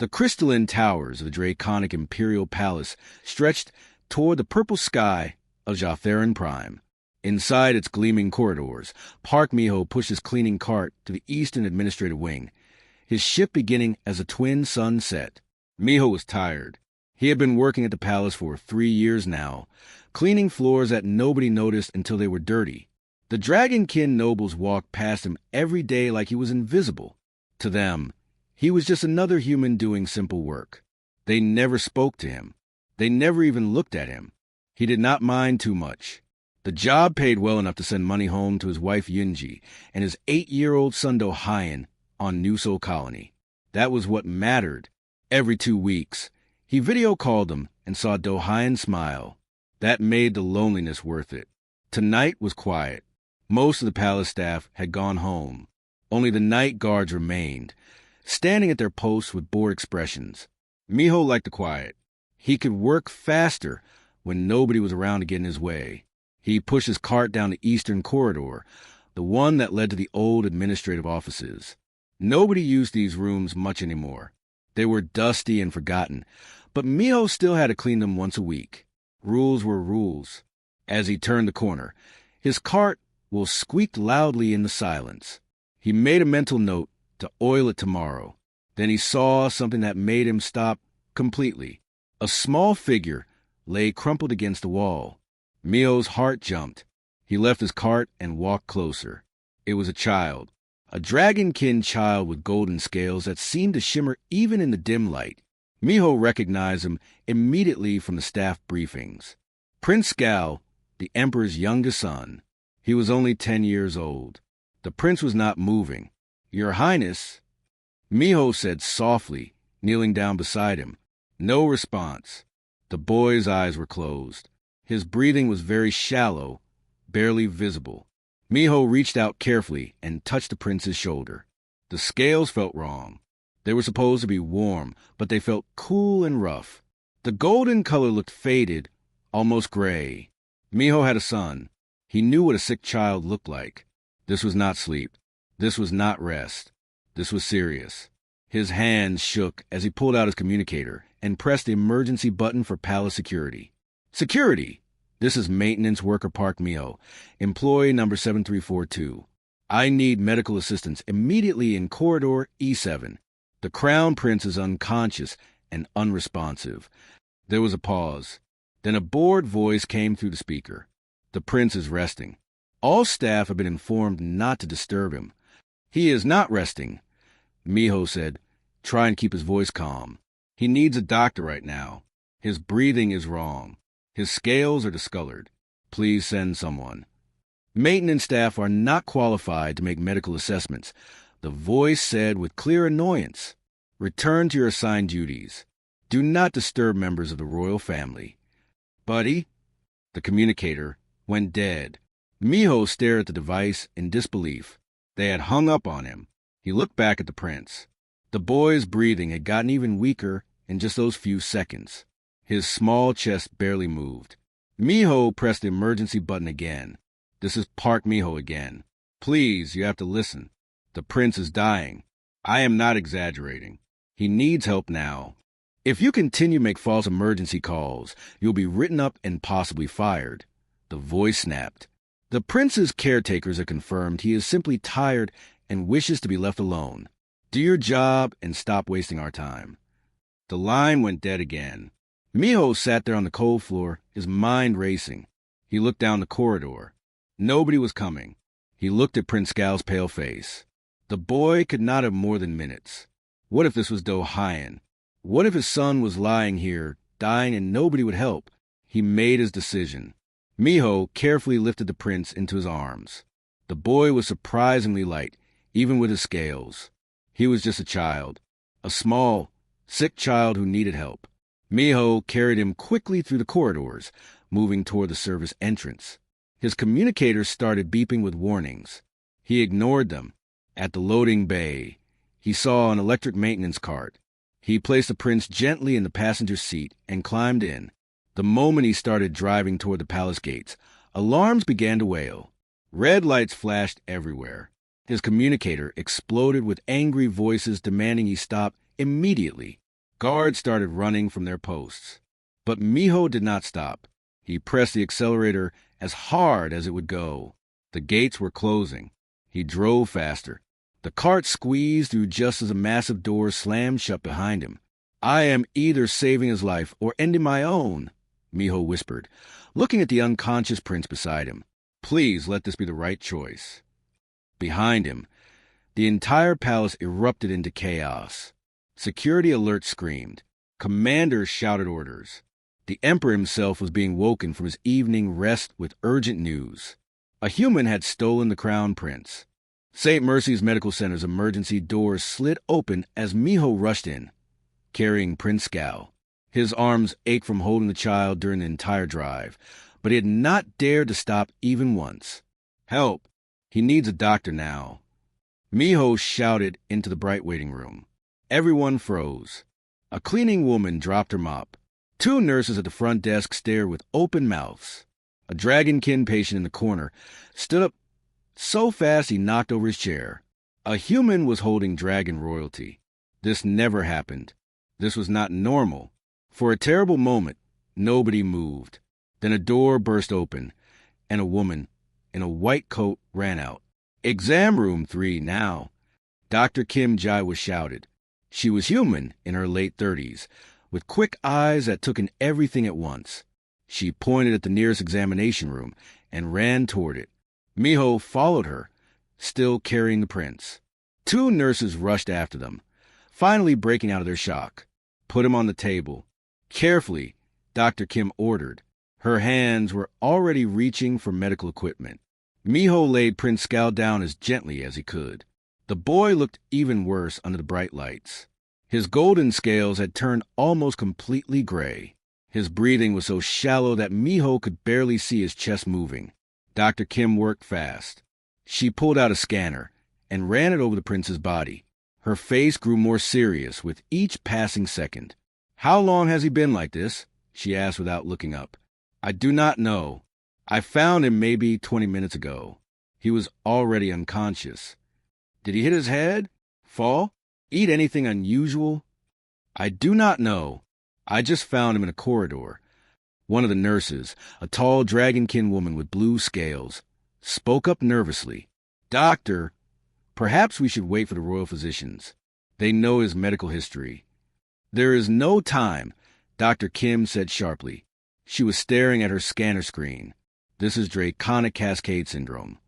The crystalline towers of the draconic imperial palace stretched toward the purple sky of Jatharan Prime. Inside its gleaming corridors, Park Miho pushed his cleaning cart to the eastern administrative wing, his ship beginning as a twin sun set. Miho was tired. He had been working at the palace for 3 years now, cleaning floors that nobody noticed until they were dirty. The dragonkin nobles walked past him every day like he was invisible. To them, he was just another human doing simple work. They never spoke to him. They never even looked at him. He did not mind too much. The job paid well enough to send money home to his wife Yunji and his 8-year-old son Dohayan on New Soul Colony. That was what mattered. Every 2 weeks, he video called them and saw Dohayan smile. That made the loneliness worth it. Tonight was quiet. Most of the palace staff had gone home. Only the night guards remained, standing at their posts with bored expressions. Miho liked the quiet. He could work faster when nobody was around to get in his way. He pushed his cart down the eastern corridor, the one that led to the old administrative offices. Nobody used these rooms much anymore. They were dusty and forgotten, but Miho still had to clean them once a week. Rules were rules. As he turned the corner, his cart will squeaked loudly in the silence. He made a mental note to oil it tomorrow. Then he saw something that made him stop completely. A small figure lay crumpled against the wall. Miho's heart jumped. He left his cart and walked closer. It was a child, a dragonkin child with golden scales that seemed to shimmer even in the dim light. Miho recognized him immediately from the staff briefings. Prince Gal, the Emperor's youngest son. He was only 10 years old. The prince was not moving. "Your Highness," Miho said softly, kneeling down beside him. No response. The boy's eyes were closed. His breathing was very shallow, barely visible. Miho reached out carefully and touched the prince's shoulder. The scales felt wrong. They were supposed to be warm, but they felt cool and rough. The golden color looked faded, almost gray. Miho had a son. He knew what a sick child looked like. This was not sleep. This was not rest. This was serious. His hands shook as he pulled out his communicator and pressed the emergency button for palace security. "Security! This is Maintenance Worker Park Miho, employee number 7342. I need medical assistance immediately in corridor E7. The Crown Prince is unconscious and unresponsive." There was a pause. Then a bored voice came through the speaker. "The prince is resting. All staff have been informed not to disturb him." "He is not resting," Miho said, trying to keep his voice calm. "He needs a doctor right now. His breathing is wrong. His scales are discolored. Please send someone." "Maintenance staff are not qualified to make medical assessments," the voice said with clear annoyance. "Return to your assigned duties. Do not disturb members of the royal family." "Buddy," the communicator, went dead. Miho stared at the device in disbelief. They had hung up on him. He looked back at the prince. The boy's breathing had gotten even weaker in just those few seconds. His small chest barely moved. Miho pressed the emergency button again. "This is Park Miho again. Please, you have to listen. The prince is dying. I am not exaggerating. He needs help now. If you continue to make false emergency calls, you'll be written up and possibly fired." The voice snapped. "The prince's caretakers have confirmed he is simply tired and wishes to be left alone. Do your job and stop wasting our time." The line went dead again. Miho sat there on the cold floor, his mind racing. He looked down the corridor. Nobody was coming. He looked at Prince Gal's pale face. The boy could not have more than minutes. What if this was Dohayan? What if his son was lying here, dying, and nobody would help? He made his decision. Miho carefully lifted the prince into his arms. The boy was surprisingly light, even with his scales. He was just a child, a small, sick child who needed help. Miho carried him quickly through the corridors, moving toward the service entrance. His communicators started beeping with warnings. He ignored them. At the loading bay, he saw an electric maintenance cart. He placed the prince gently in the passenger seat and climbed in. The moment he started driving toward the palace gates, alarms began to wail. Red lights flashed everywhere. His communicator exploded with angry voices demanding he stop immediately. Guards started running from their posts. But Miho did not stop. He pressed the accelerator as hard as it would go. The gates were closing. He drove faster. The cart squeezed through just as a massive door slammed shut behind him. "I am either saving his life or ending my own," Miho whispered, looking at the unconscious prince beside him. "Please let this be the right choice." Behind him, the entire palace erupted into chaos. Security alerts screamed. Commanders shouted orders. The emperor himself was being woken from his evening rest with urgent news. A human had stolen the crown prince. St. Mercy's Medical Center's emergency doors slid open as Miho rushed in, carrying Prince Scal. His arms ached from holding the child during the entire drive, but he had not dared to stop even once. "Help! He needs a doctor now." Miho shouted into the bright waiting room. Everyone froze. A cleaning woman dropped her mop. Two nurses at the front desk stared with open mouths. A dragonkin patient in the corner stood up so fast he knocked over his chair. A human was holding dragon royalty. This never happened. This was not normal. For a terrible moment, nobody moved. Then a door burst open, and a woman in a white coat ran out. "Exam room 3 now." Dr. Kim Jai was shouted. She was human, in her late 30s, with quick eyes that took in everything at once. She pointed at the nearest examination room and ran toward it. Miho followed her, still carrying the prince. Two nurses rushed after them, finally breaking out of their shock. "Put him on the table." "Carefully," Dr. Kim ordered. Her hands were already reaching for medical equipment. Miho laid Prince Scal down as gently as he could. The boy looked even worse under the bright lights. His golden scales had turned almost completely gray. His breathing was so shallow that Miho could barely see his chest moving. Dr. Kim worked fast. She pulled out a scanner and ran it over the prince's body. Her face grew more serious with each passing second. "How long has he been like this?" she asked without looking up. "I do not know. I found him maybe 20 minutes ago. He was already unconscious." "Did he hit his head? Fall? Eat anything unusual?" "I do not know. I just found him in a corridor." One of the nurses, a tall dragonkin woman with blue scales, spoke up nervously. "Doctor, perhaps we should wait for the royal physicians. They know his medical history." "There is no time," Dr. Kim said sharply. She was staring at her scanner screen. "This is Draconic Cascade Syndrome."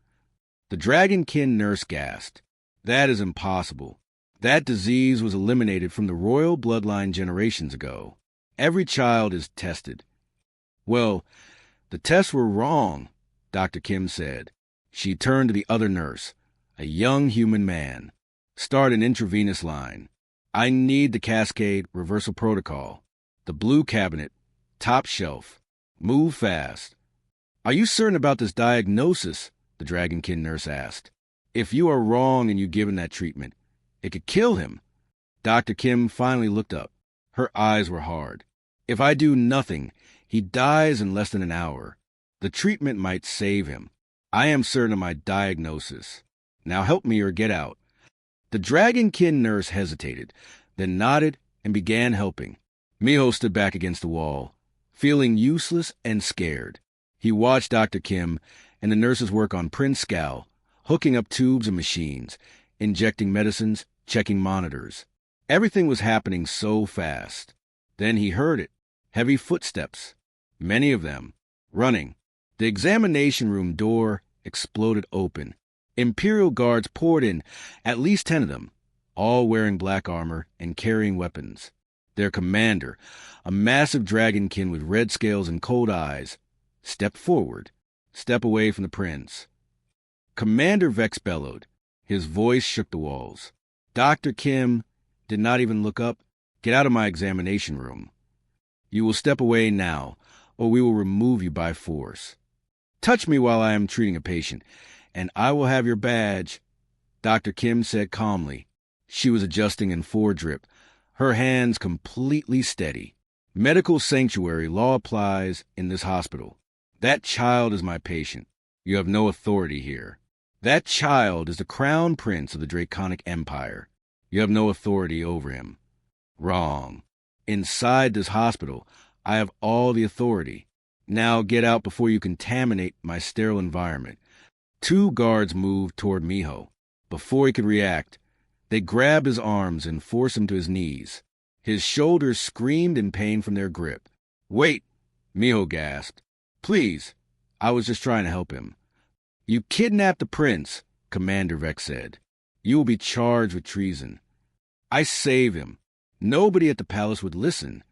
The dragonkin nurse gasped. "That is impossible. That disease was eliminated from the royal bloodline generations ago. Every child is tested." "Well, the tests were wrong," Dr. Kim said. She turned to the other nurse, a young human man. "Start an intravenous line. I need the Cascade Reversal Protocol. The blue cabinet, top shelf. Move fast." "Are you certain about this diagnosis?" the dragonkin nurse asked. "If you are wrong and you give him that treatment, it could kill him." Dr. Kim finally looked up. Her eyes were hard. "If I do nothing, he dies in less than an hour. The treatment might save him. I am certain of my diagnosis. Now help me or get out." The dragonkin nurse hesitated, then nodded and began helping. Miho stood back against the wall, feeling useless and scared. He watched Dr. Kim and the nurses work on Prince Scal, hooking up tubes and machines, injecting medicines, checking monitors. Everything was happening so fast. Then he heard it. Heavy footsteps. Many of them. Running. The examination room door exploded open. Imperial guards poured in, at least 10 of them, all wearing black armor and carrying weapons. Their commander, a massive dragonkin with red scales and cold eyes, stepped forward, step away from the prince. Commander Vex bellowed. His voice shook the walls. Dr. Kim did not even look up. "Get out of my examination room. You will step away now, or we will remove you by force. Touch me while I am treating a patient, and I will have your badge," Dr. Kim said calmly. She was adjusting in foredrip, her hands completely steady. "Medical sanctuary law applies in this hospital. That child is my patient. You have no authority here. That child is the crown prince of the Draconic Empire. You have no authority over him." "Wrong." Inside this hospital, I have all the authority. Now get out before you contaminate my sterile environment. Two guards moved toward Miho. Before he could react, they grabbed his arms and forced him to his knees. His shoulders screamed in pain from their grip. "Wait," Miho gasped. "Please, I was just trying to help him." "You kidnapped the prince," Commander Vex said. "You will be charged with treason." "I saved him." Nobody at the palace would listen.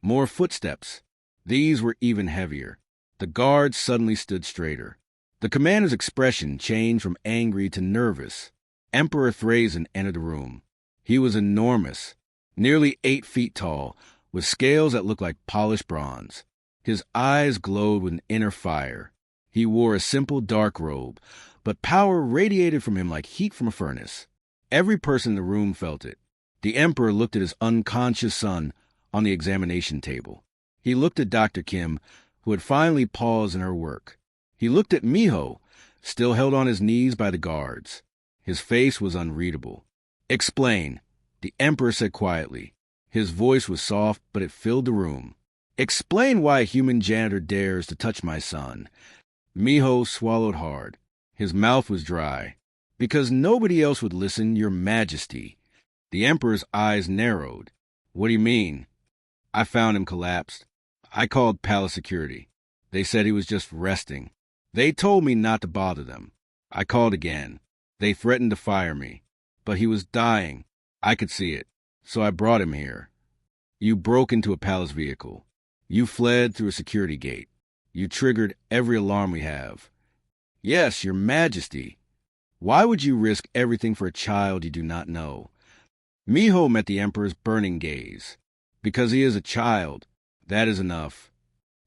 More footsteps. These were even heavier. The guards suddenly stood straighter. The commander's expression changed from angry to nervous. Emperor Thrazen entered the room. He was enormous, nearly 8 feet tall, with scales that looked like polished bronze. His eyes glowed with an inner fire. He wore a simple dark robe, but power radiated from him like heat from a furnace. Every person in the room felt it. The emperor looked at his unconscious son on the examination table. He looked at Dr. Kim, who had finally paused in her work. He looked at Miho, still held on his knees by the guards. His face was unreadable. "Explain," the emperor said quietly. His voice was soft, but it filled the room. "Explain why a human janitor dares to touch my son." Miho swallowed hard. His mouth was dry. "Because nobody else would listen, Your Majesty." The emperor's eyes narrowed. "What do you mean?" "I found him collapsed. I called palace security. They said he was just resting. They told me not to bother them. I called again. They threatened to fire me. But he was dying. I could see it. So I brought him here." "You broke into a palace vehicle. You fled through a security gate. You triggered every alarm we have." "Yes, Your Majesty." "Why would you risk everything for a child you do not know?" Miho met the emperor's burning gaze. "Because he is a child. That is enough."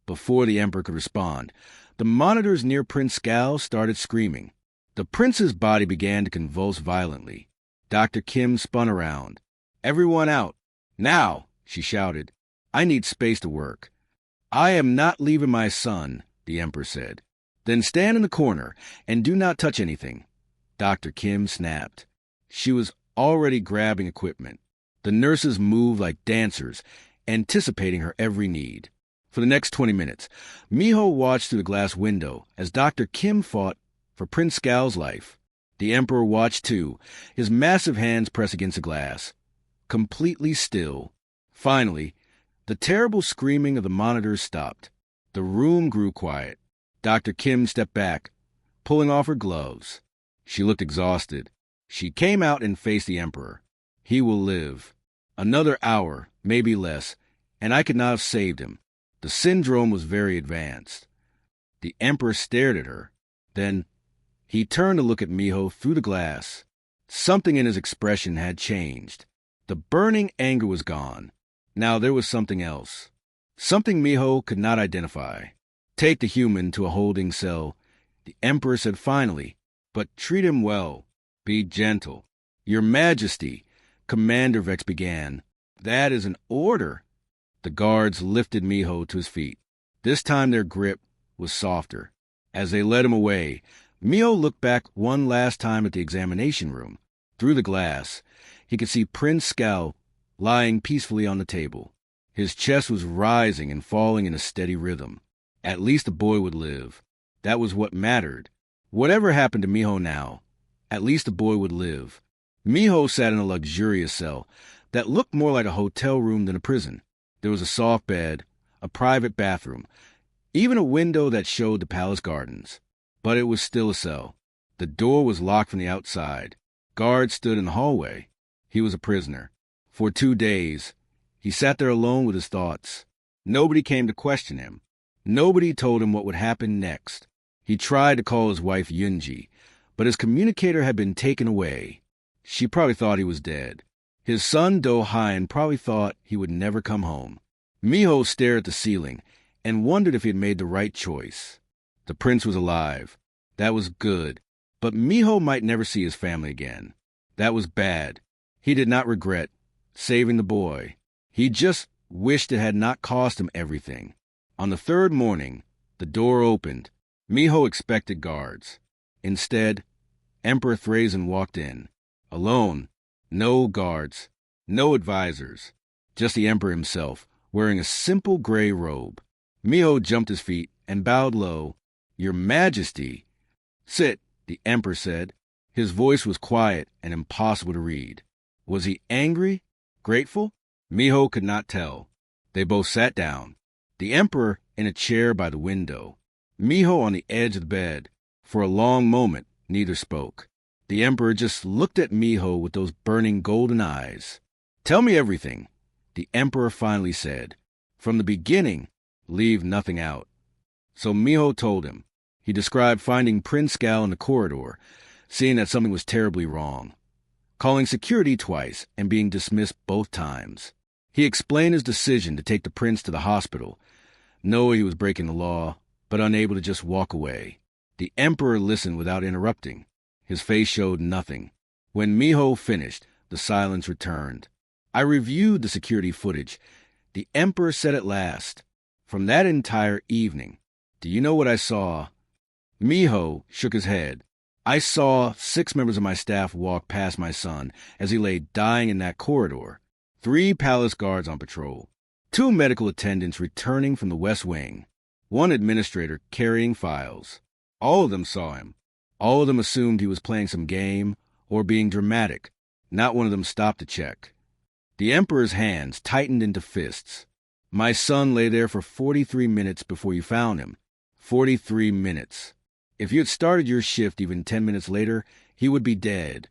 Before the emperor could respond, the monitors near Prince Skal started screaming. The prince's body began to convulse violently. Dr. Kim spun around. "Everyone out. Now," she shouted. "I need space to work." "I am not leaving my son," the emperor said. "Then stand in the corner and do not touch anything." Dr. Kim snapped. She was already grabbing equipment. The nurses moved like dancers, anticipating her every need. For the next 20 minutes, Miho watched through the glass window as Dr. Kim fought for Prince Skal's life. The emperor watched too, his massive hands pressed against the glass. Completely still. Finally, the terrible screaming of the monitors stopped. The room grew quiet. Dr. Kim stepped back, pulling off her gloves. She looked exhausted. She came out and faced the emperor. "He will live. Another hour, maybe less, and I could not have saved him. The syndrome was very advanced." The emperor stared at her. Then he turned to look at Miho through the glass. Something in his expression had changed. The burning anger was gone. Now there was something else. Something Miho could not identify. "Take the human to a holding cell," the emperor said finally, "but treat him well. Be gentle." "Your Majesty," Commander Vex began. "That is an order." The guards lifted Miho to his feet. This time their grip was softer. As they led him away, Miho looked back one last time at the examination room. Through the glass, he could see Prince Skal lying peacefully on the table. His chest was rising and falling in a steady rhythm. At least the boy would live. That was what mattered. Whatever happened to Miho now, at least the boy would live. Miho sat in a luxurious cell that looked more like a hotel room than a prison. There was a soft bed, a private bathroom, even a window that showed the palace gardens. But it was still a cell. The door was locked from the outside. Guards stood in the hallway. He was a prisoner. For 2 days, he sat there alone with his thoughts. Nobody came to question him. Nobody told him what would happen next. He tried to call his wife Yunji, but his communicator had been taken away. She probably thought he was dead. His son Do-Hyun probably thought he would never come home. Miho stared at the ceiling and wondered if he had made the right choice. The prince was alive. That was good. But Miho might never see his family again. That was bad. He did not regret saving the boy. He just wished it had not cost him everything. On the 3rd morning, the door opened. Miho expected guards. Instead, Emperor Thrazen walked in. Alone. No guards. No advisors. Just the Emperor himself, wearing a simple gray robe. Miho jumped his feet and bowed low. "Your Majesty." "Sit," the Emperor said. His voice was quiet and impossible to read. Was he angry? Grateful? Miho could not tell. They both sat down. The Emperor in a chair by the window. Miho on the edge of the bed. For a long moment, neither spoke. The Emperor just looked at Miho with those burning golden eyes. "Tell me everything," the Emperor finally said. "From the beginning, leave nothing out." So Miho told him. He described finding Prince Gal in the corridor, seeing that something was terribly wrong, calling security twice and being dismissed both times. He explained his decision to take the prince to the hospital, knowing he was breaking the law, but unable to just walk away. The Emperor listened without interrupting. His face showed nothing. When Miho finished, the silence returned. I reviewed the security footage. The Emperor said at last, "From that entire evening, do you know what I saw?" Miho shook his head. "I saw 6 members of my staff walk past my son as he lay dying in that corridor. 3 palace guards on patrol. 2 medical attendants returning from the West Wing. 1 administrator carrying files. All of them saw him. All of them assumed he was playing some game or being dramatic. Not one of them stopped to check." The Emperor's hands tightened into fists. "My son lay there for 43 minutes before you found him. 43 minutes. If you had started your shift even 10 minutes later, he would be dead."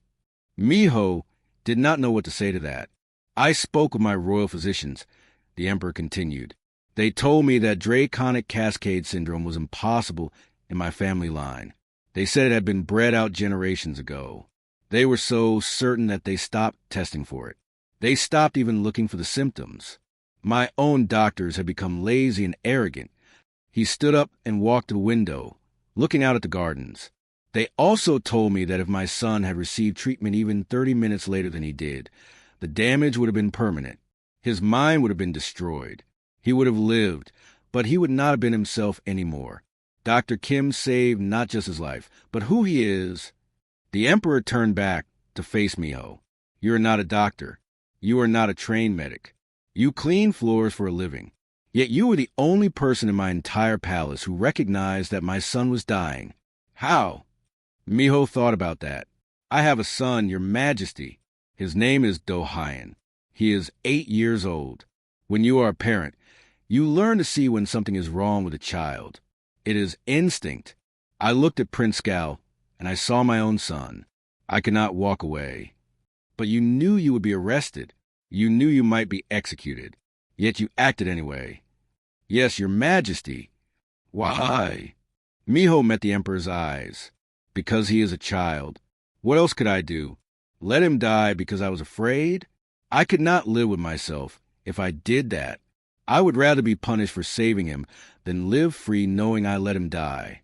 Miho did not know what to say to that. "I spoke with my royal physicians," the Emperor continued. "They told me that Draconic Cascade Syndrome was impossible in my family line. They said it had been bred out generations ago. They were so certain that they stopped testing for it. They stopped even looking for the symptoms. My own doctors had become lazy and arrogant." He stood up and walked to the window, looking out at the gardens. "They also told me that if my son had received treatment even 30 minutes later than he did, the damage would have been permanent. His mind would have been destroyed. He would have lived, but he would not have been himself anymore. Dr. Kim saved not just his life, but who he is." The Emperor turned back to face Miho. "You are not a doctor. You are not a trained medic. You clean floors for a living. Yet you were the only person in my entire palace who recognized that my son was dying. How?" Miho thought about that. "I have a son, Your Majesty. His name is Do-Hyen. He is 8 years old. When you are a parent, you learn to see when something is wrong with a child. It is instinct. I looked at Prince Gal, and I saw my own son. I could not walk away. But you knew you would be arrested. You knew you might be executed. Yet you acted anyway." "Yes, Your Majesty." "Why?" Miho met the Emperor's eyes. "Because he is a child. What else could I do? Let him die because I was afraid? I could not live with myself if I did that. I would rather be punished for saving him than live free knowing I let him die."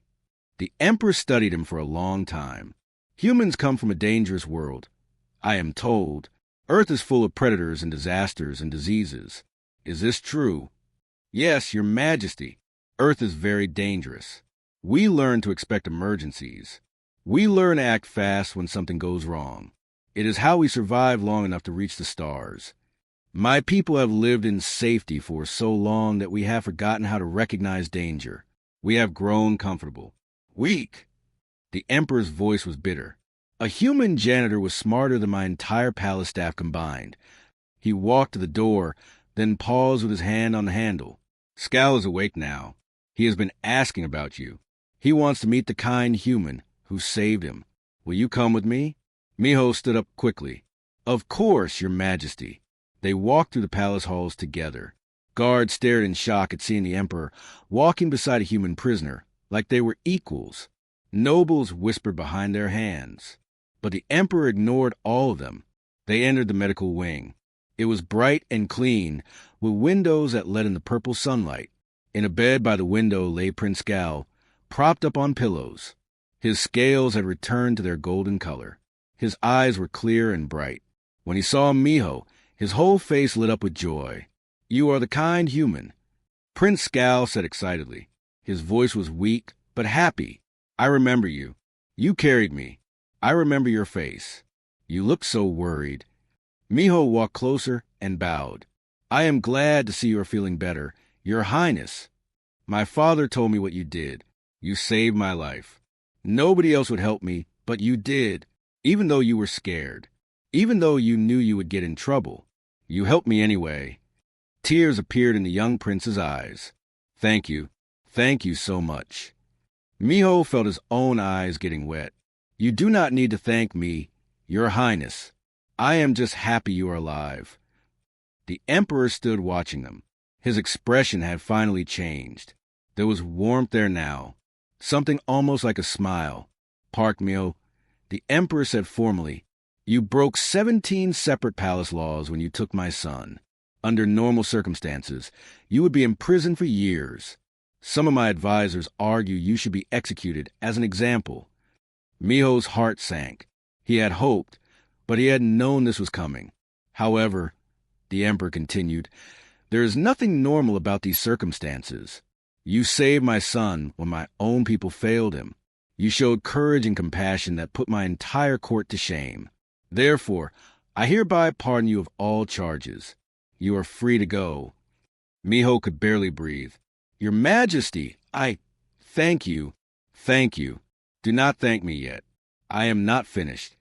The Emperor studied him for a long time. "Humans come from a dangerous world. I am told. Earth is full of predators and disasters and diseases. Is this true?" "Yes, Your Majesty. Earth is very dangerous. We learn to expect emergencies. We learn to act fast when something goes wrong. It is how we survive long enough to reach the stars. My people have lived in safety for so long that we have forgotten how to recognize danger. We have grown comfortable. Weak." The Emperor's voice was bitter. "A human janitor was smarter than my entire palace staff combined." He walked to the door, then paused with his hand on the handle. "Skal is awake now. He has been asking about you. He wants to meet the kind human who saved him. Will you come with me?" Miho stood up quickly. "Of course, Your Majesty." They walked through the palace halls together. Guards stared in shock at seeing the Emperor walking beside a human prisoner, like they were equals. Nobles whispered behind their hands. But the Emperor ignored all of them. They entered the medical wing. It was bright and clean, with windows that let in the purple sunlight. In a bed by the window lay Prince Gal, propped up on pillows. His scales had returned to their golden color. His eyes were clear and bright. When he saw Miho, his whole face lit up with joy. "You are the kind human," Prince Gal said excitedly. His voice was weak, but happy. "I remember you. You carried me. I remember your face. You looked so worried." Miho walked closer and bowed. I am glad to see you are feeling better. Your Highness, my father told me what you did. You saved my life. Nobody else would help me, but you did, even though you were scared. Even though you knew you would get in trouble. You helped me anyway. Tears appeared in the young prince's eyes. Thank you. Thank you so much. Miho felt his own eyes getting wet. You do not need to thank me, Your Highness. I am just happy you are alive. The Emperor stood watching them. His expression had finally changed. There was warmth there now, something almost like a smile. Park Miho, the Emperor said formally, you broke 17 separate palace laws when you took my son. Under normal circumstances, you would be imprisoned for years. Some of my advisors argue you should be executed as an example. Miho's heart sank. He had hoped, but he hadn't known this was coming. However, the Emperor continued, there is nothing normal about these circumstances. You saved my son when my own people failed him. You showed courage and compassion that put my entire court to shame. Therefore, I hereby pardon you of all charges. You are free to go. Miho could barely breathe. Your Majesty, thank you. Thank you. Do not thank me yet. I am not finished.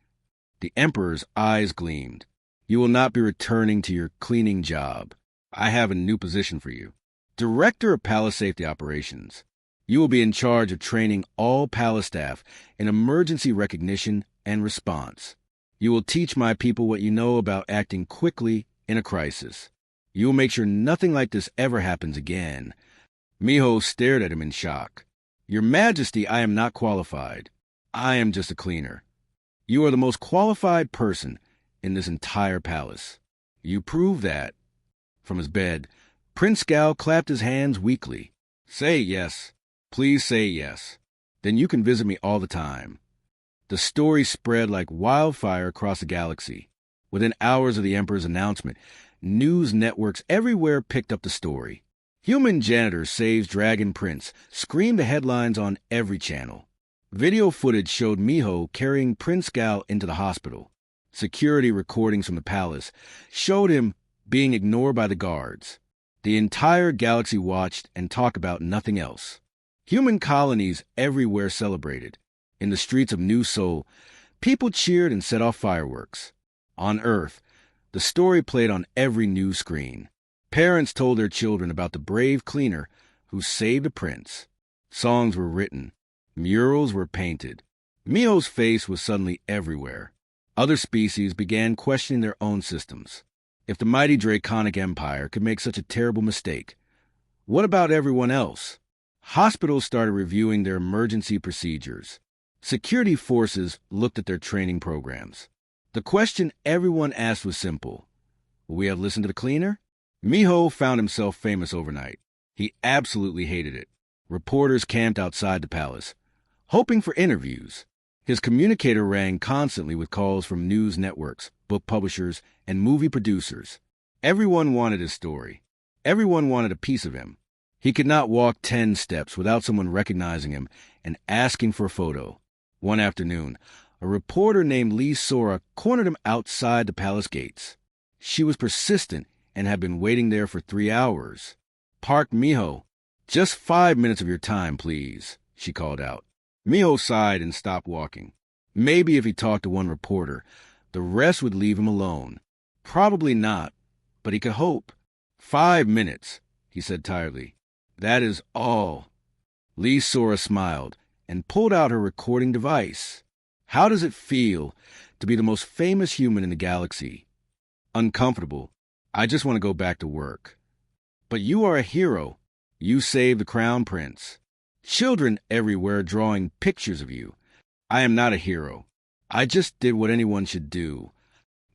The Emperor's eyes gleamed. You will not be returning to your cleaning job. I have a new position for you. Director of Palace Safety Operations. You will be in charge of training all palace staff in emergency recognition and response. You will teach my people what you know about acting quickly in a crisis. You will make sure nothing like this ever happens again. Miho stared at him in shock. Your Majesty, I am not qualified. I am just a cleaner. You are the most qualified person in this entire palace. You prove that. From his bed, Prince Gal clapped his hands weakly. Say yes. Please say yes. Then you can visit me all the time. The story spread like wildfire across the galaxy. Within hours of the Emperor's announcement, news networks everywhere picked up the story. Human janitor saves Dragon Prince screamed the headlines on every channel. Video footage showed Miho carrying Prince Gal into the hospital. Security recordings from the palace showed him being ignored by the guards. The entire galaxy watched and talked about nothing else. Human colonies everywhere celebrated. In the streets of New Seoul, people cheered and set off fireworks. On Earth, the story played on every news screen. Parents told their children about the brave cleaner who saved a prince. Songs were written. Murals were painted. Miho's face was suddenly everywhere. Other species began questioning their own systems. If the mighty Draconic Empire could make such a terrible mistake, what about everyone else? Hospitals started reviewing their emergency procedures. Security forces looked at their training programs. The question everyone asked was simple. Will we have listened to the cleaner? Miho found himself famous overnight. He absolutely hated it. Reporters camped outside the palace, hoping for interviews. His communicator rang constantly with calls from news networks, book publishers, and movie producers. Everyone wanted his story. Everyone wanted a piece of him. He could not walk 10 steps without someone recognizing him and asking for a photo. One afternoon, a reporter named Lee Sora cornered him outside the palace gates. She was persistent and had been waiting there for 3 hours. Park Miho, just 5 minutes of your time, please, she called out. Miho sighed and stopped walking. Maybe if he talked to one reporter, the rest would leave him alone. Probably not, but he could hope. 5 minutes, he said tiredly. That is all. Lee Sora smiled and pulled out her recording device. How does it feel to be the most famous human in the galaxy? Uncomfortable. I just want to go back to work. But you are a hero. You saved the crown prince. Children everywhere drawing pictures of you. I am not a hero. I just did what anyone should do.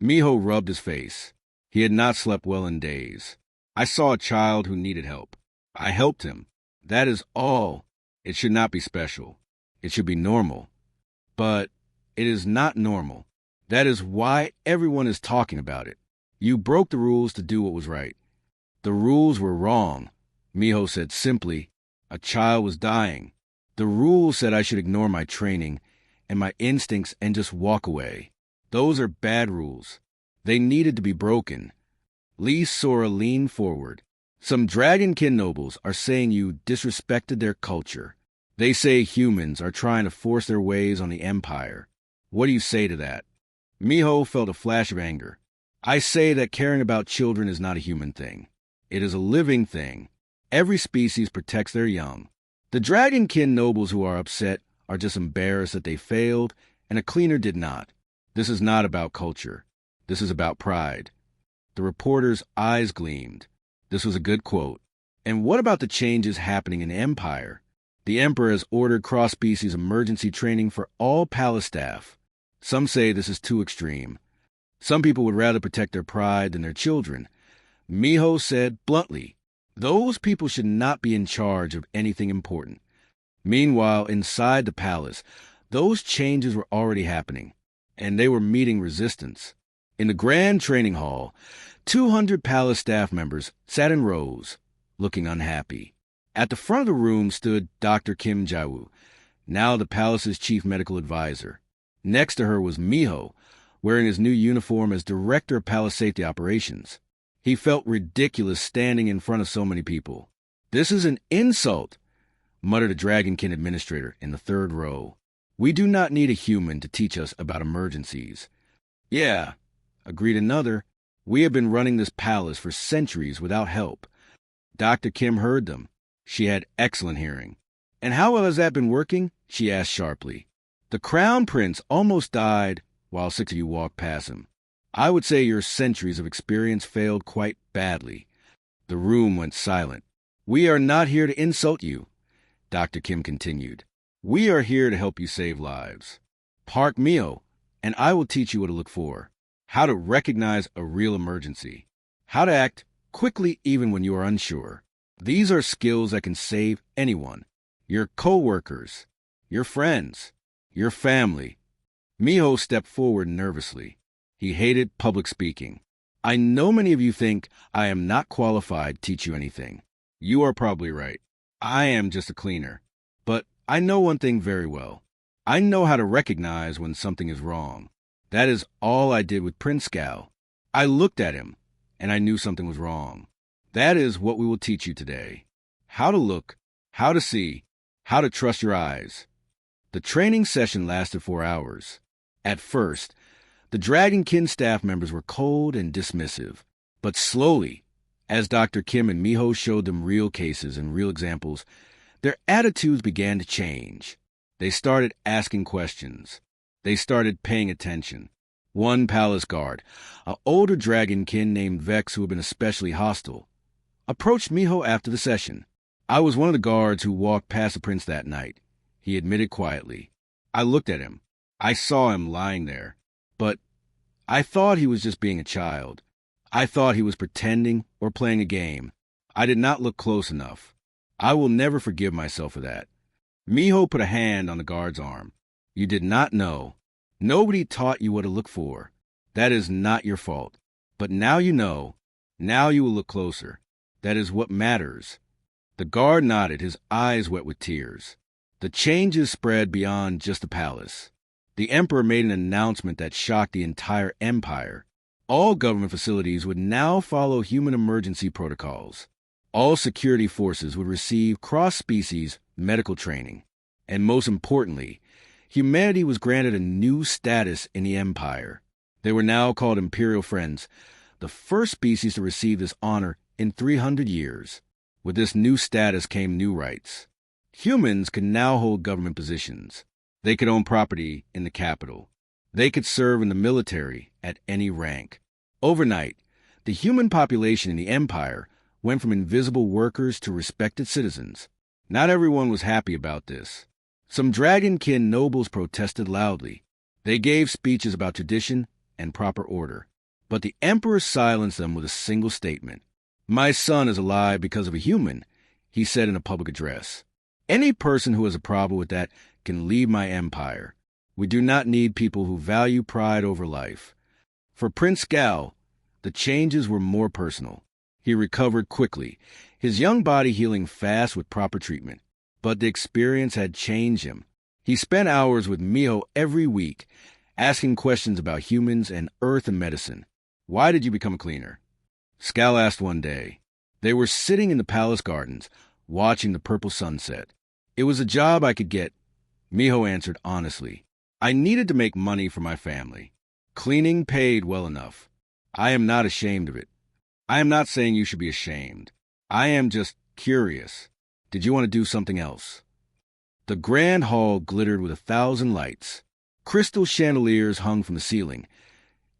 Miho rubbed his face. He had not slept well in days. I saw a child who needed help. I helped him. That is all. It should not be special. It should be normal. But it is not normal. That is why everyone is talking about it. You broke the rules to do what was right. The rules were wrong. Miho said simply, a child was dying. The rules said I should ignore my training and my instincts and just walk away. Those are bad rules. They needed to be broken. Lee Sora leaned forward. Some dragonkin nobles are saying you disrespected their culture. They say humans are trying to force their ways on the Empire. What do you say to that? Miho felt a flash of anger. I say that caring about children is not a human thing. It is a living thing. Every species protects their young. The dragonkin nobles who are upset are just embarrassed that they failed and a cleaner did not. This is not about culture. This is about pride. The reporter's eyes gleamed. This was a good quote. And what about the changes happening in the Empire? The Emperor has ordered cross-species emergency training for all palace staff. Some say this is too extreme. Some people would rather protect their pride than their children. Miho said bluntly, those people should not be in charge of anything important. Meanwhile, inside the palace, those changes were already happening, and they were meeting resistance. In the grand training hall, 200 palace staff members sat in rows, looking unhappy. At the front of the room stood Dr. Kim Jae-woo, now the palace's chief medical advisor. Next to her was Miho, wearing his new uniform as director of palace safety operations. He felt ridiculous standing in front of so many people. This is an insult, muttered a dragonkin administrator in the third row. We do not need a human to teach us about emergencies. Yeah, agreed another. We have been running this palace for centuries without help. Dr. Kim heard them. She had excellent hearing. And how well has that been working? She asked sharply. The crown prince almost died while 6 of you walked past him. I would say your centuries of experience failed quite badly. The room went silent. We are not here to insult you, Dr. Kim continued. We are here to help you save lives. Park Miho, and I will teach you what to look for. How to recognize a real emergency. How to act quickly even when you are unsure. These are skills that can save anyone. Your co-workers, your friends, your family. Miho stepped forward nervously. He hated public speaking. I know many of you think I am not qualified to teach you anything. You are probably right. I am just a cleaner. But I know one thing very well. I know how to recognize when something is wrong. That is all I did with Prince Gal. I looked at him, and I knew something was wrong. That is what we will teach you today. How to look, how to see, how to trust your eyes. The training session lasted 4 hours. At first, the dragonkin staff members were cold and dismissive. But slowly, as Dr. Kim and Miho showed them real cases and real examples, their attitudes began to change. They started asking questions. They started paying attention. One palace guard, an older dragonkin named Vex who had been especially hostile, approached Miho after the session. I was one of the guards who walked past the prince that night, he admitted quietly. I looked at him. I saw him lying there. But I thought he was just being a child. I thought he was pretending or playing a game. I did not look close enough. I will never forgive myself for that. Miho put a hand on the guard's arm. You did not know. Nobody taught you what to look for. That is not your fault. But now you know. Now you will look closer. That is what matters. The guard nodded, his eyes wet with tears. The changes spread beyond just the palace. The emperor made an announcement that shocked the entire empire. All government facilities would now follow human emergency protocols. All security forces would receive cross-species medical training. And most importantly, humanity was granted a new status in the empire. They were now called Imperial Friends, the first species to receive this honor in 300 years. With this new status came new rights. Humans could now hold government positions. They could own property in the capital. They could serve in the military at any rank. Overnight, the human population in the empire went from invisible workers to respected citizens. Not everyone was happy about this. Some dragonkin nobles protested loudly. They gave speeches about tradition and proper order. But the emperor silenced them with a single statement. My son is alive because of a human, he said in a public address. Any person who has a problem with that can leave my empire. We do not need people who value pride over life. For Prince Gal, the changes were more personal. He recovered quickly, his young body healing fast with proper treatment. But the experience had changed him. He spent hours with Miho every week, asking questions about humans and earth and medicine. Why did you become a cleaner? Scal asked one day. They were sitting in the palace gardens, watching the purple sunset. It was a job I could get, Miho answered honestly. I needed to make money for my family. Cleaning paid well enough. I am not ashamed of it. I am not saying you should be ashamed. I am just curious. Did you want to do something else? The grand hall glittered with 1,000 lights. Crystal chandeliers hung from the ceiling,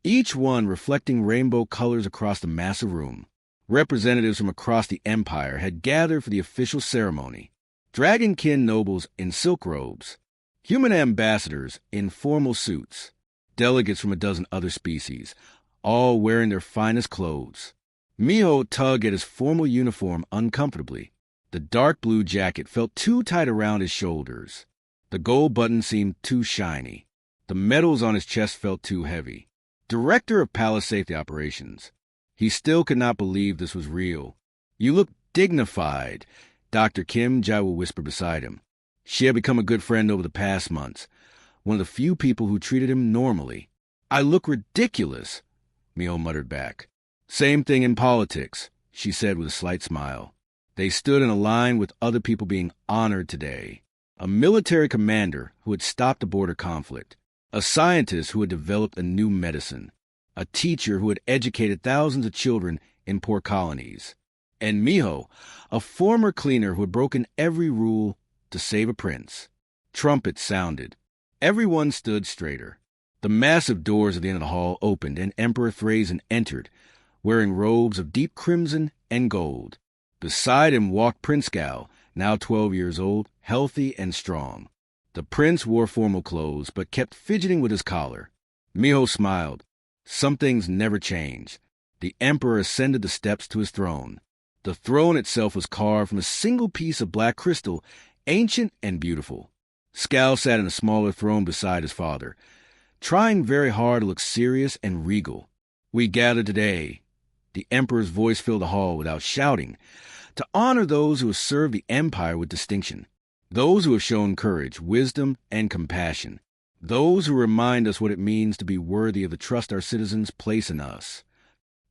each one reflecting rainbow colors across the massive room. Representatives from across the empire had gathered for the official ceremony. Dragonkin nobles in silk robes, human ambassadors in formal suits, delegates from a dozen other species, all wearing their finest clothes. Miho tugged at his formal uniform uncomfortably. The dark blue jacket felt too tight around his shoulders. The gold button seemed too shiny. The medals on his chest felt too heavy. Director of Palace Safety Operations. He still could not believe this was real. You look dignified, Dr. Kim Jae-woo whispered beside him. She had become a good friend over the past months, one of the few people who treated him normally. I look ridiculous, Miho muttered back. Same thing in politics, she said with a slight smile. They stood in a line with other people being honored today. A military commander who had stopped a border conflict, a scientist who had developed a new medicine, a teacher who had educated thousands of children in poor colonies, and Miho, a former cleaner who had broken every rule to save a prince. Trumpets sounded. Everyone stood straighter. The massive doors at the end of the hall opened, and Emperor Thrazen entered, wearing robes of deep crimson and gold. Beside him walked Prince Gal, now 12 years old, healthy and strong. The prince wore formal clothes, but kept fidgeting with his collar. Miho smiled. Some things never change. The emperor ascended the steps to his throne. The throne itself was carved from a single piece of black crystal, ancient and beautiful. Scal sat in a smaller throne beside his father, trying very hard to look serious and regal. We gather today, the emperor's voice filled the hall without shouting, to honor those who have served the empire with distinction, those who have shown courage, wisdom, and compassion, those who remind us what it means to be worthy of the trust our citizens place in us.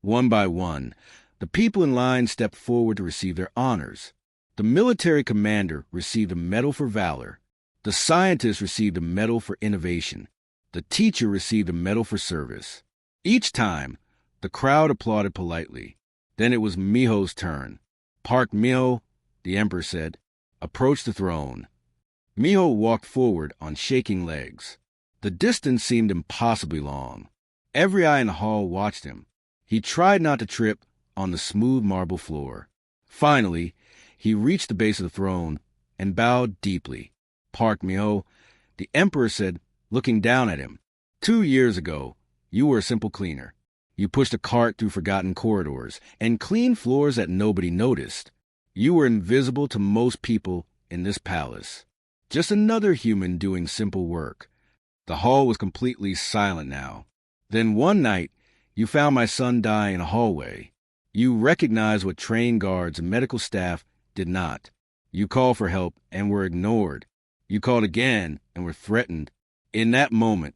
One by one, the people in line stepped forward to receive their honors. The military commander received a medal for valor. The scientist received a medal for innovation. The teacher received a medal for service. Each time, the crowd applauded politely. Then it was Miho's turn. Park Miho, the emperor said. Approach the throne. Miho walked forward on shaking legs. The distance seemed impossibly long. Every eye in the hall watched him. He tried not to trip on the smooth marble floor. Finally, he reached the base of the throne and bowed deeply. Park Miho, the emperor said, looking down at him. 2 years ago, you were a simple cleaner. You pushed a cart through forgotten corridors and cleaned floors that nobody noticed. You were invisible to most people in this palace. Just another human doing simple work. The hall was completely silent now. Then one night, you found my son die in a hallway. You recognized what trained guards and medical staff did not. You called for help and were ignored. You called again and were threatened. In that moment,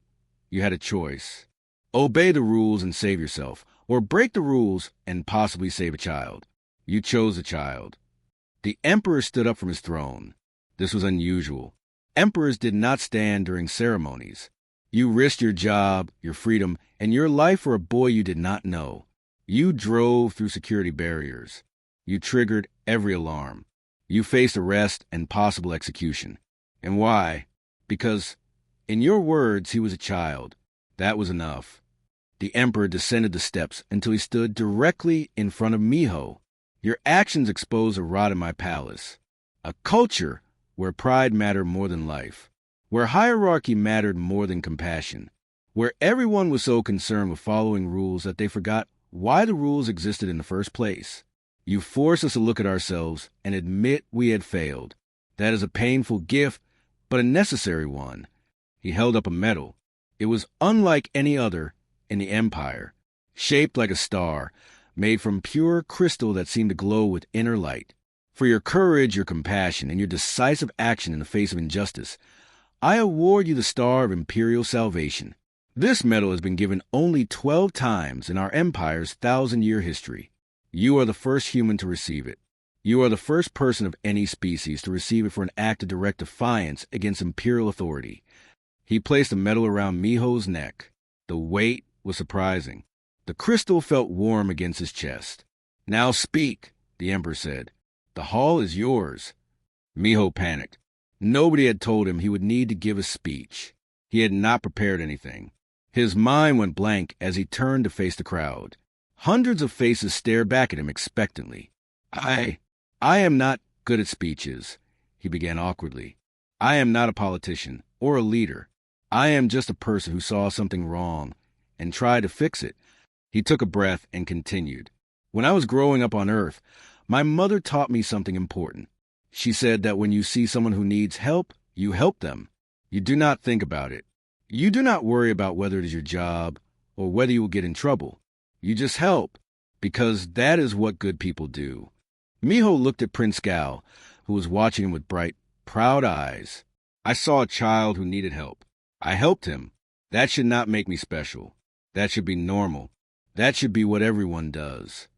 you had a choice. Obey the rules and save yourself, or break the rules and possibly save a child. You chose a child. The emperor stood up from his throne. This was unusual. Emperors did not stand during ceremonies. You risked your job, your freedom, and your life for a boy you did not know. You drove through security barriers. You triggered every alarm. You faced arrest and possible execution. And why? Because, in your words, he was a child. That was enough. The emperor descended the steps until he stood directly in front of Miho. Your actions exposed a rot in my palace. A culture where pride mattered more than life. Where hierarchy mattered more than compassion. Where everyone was so concerned with following rules that they forgot why the rules existed in the first place. You forced us to look at ourselves and admit we had failed. That is a painful gift, but a necessary one. He held up a medal. It was unlike any other in the empire, shaped like a star, made from pure crystal that seemed to glow with inner light. For your courage, your compassion, and your decisive action in the face of injustice, I award you the Star of Imperial Salvation. This medal has been given only 12 times in our empire's 1,000-year history. You are the first human to receive it. You are the first person of any species to receive it for an act of direct defiance against imperial authority. He placed the medal around Miho's neck. The weight was surprising. The crystal felt warm against his chest. Now speak, the Emperor said. The hall is yours. Miho panicked. Nobody had told him he would need to give a speech. He had not prepared anything. His mind went blank as he turned to face the crowd. Hundreds of faces stared back at him expectantly. I am not good at speeches, he began awkwardly. I am not a politician or a leader. I am just a person who saw something wrong and tried to fix it. He took a breath and continued. When I was growing up on Earth, my mother taught me something important. She said that when you see someone who needs help, you help them. You do not think about it. You do not worry about whether it is your job or whether you will get in trouble. You just help, because that is what good people do. Miho looked at Prince Gal, who was watching him with bright, proud eyes. I saw a child who needed help. I helped him. That should not make me special. That should be normal. That should be what everyone does.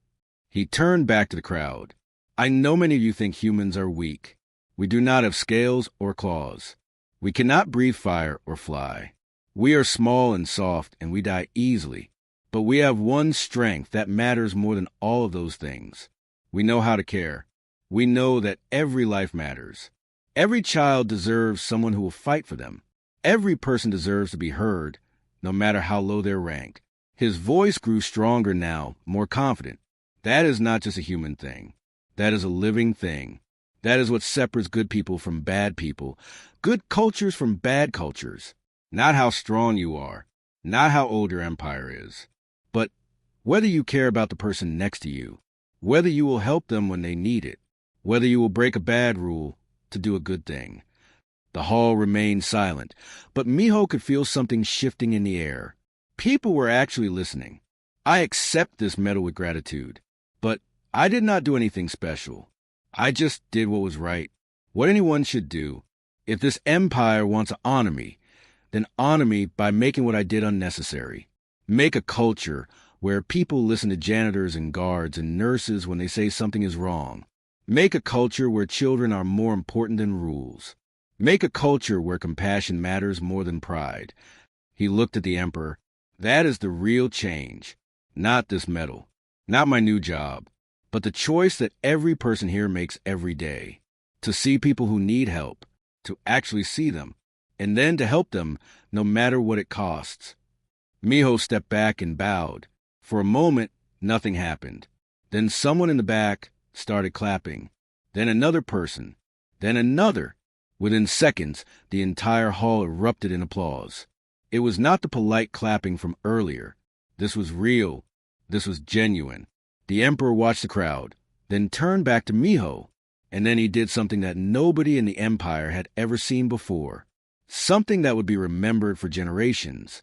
He turned back to the crowd. I know many of you think humans are weak. We do not have scales or claws. We cannot breathe fire or fly. We are small and soft, and we die easily. But we have one strength that matters more than all of those things. We know how to care. We know that every life matters. Every child deserves someone who will fight for them. Every person deserves to be heard, no matter how low their rank. His voice grew stronger now, more confident. That is not just a human thing. That is a living thing. That is what separates good people from bad people, good cultures from bad cultures. Not how strong you are, not how old your empire is, but whether you care about the person next to you, whether you will help them when they need it, whether you will break a bad rule to do a good thing. The hall remained silent, but Miho could feel something shifting in the air. People were actually listening. I accept this medal with gratitude, but I did not do anything special. I just did what was right, what anyone should do. If this empire wants to honor me, then honor me by making what I did unnecessary. Make a culture where people listen to janitors and guards and nurses when they say something is wrong. Make a culture where children are more important than rules. Make a culture where compassion matters more than pride. He looked at the Emperor. That is the real change. Not this medal. Not my new job. But the choice that every person here makes every day. To see people who need help. To actually see them. And then to help them no matter what it costs. Miho stepped back and bowed. For a moment, nothing happened. Then someone in the back started clapping. Then another person. Then another. Within seconds, the entire hall erupted in applause. It was not the polite clapping from earlier. This was real. This was genuine. The Emperor watched the crowd, then turned back to Miho, and then he did something that nobody in the Empire had ever seen before. Something that would be remembered for generations.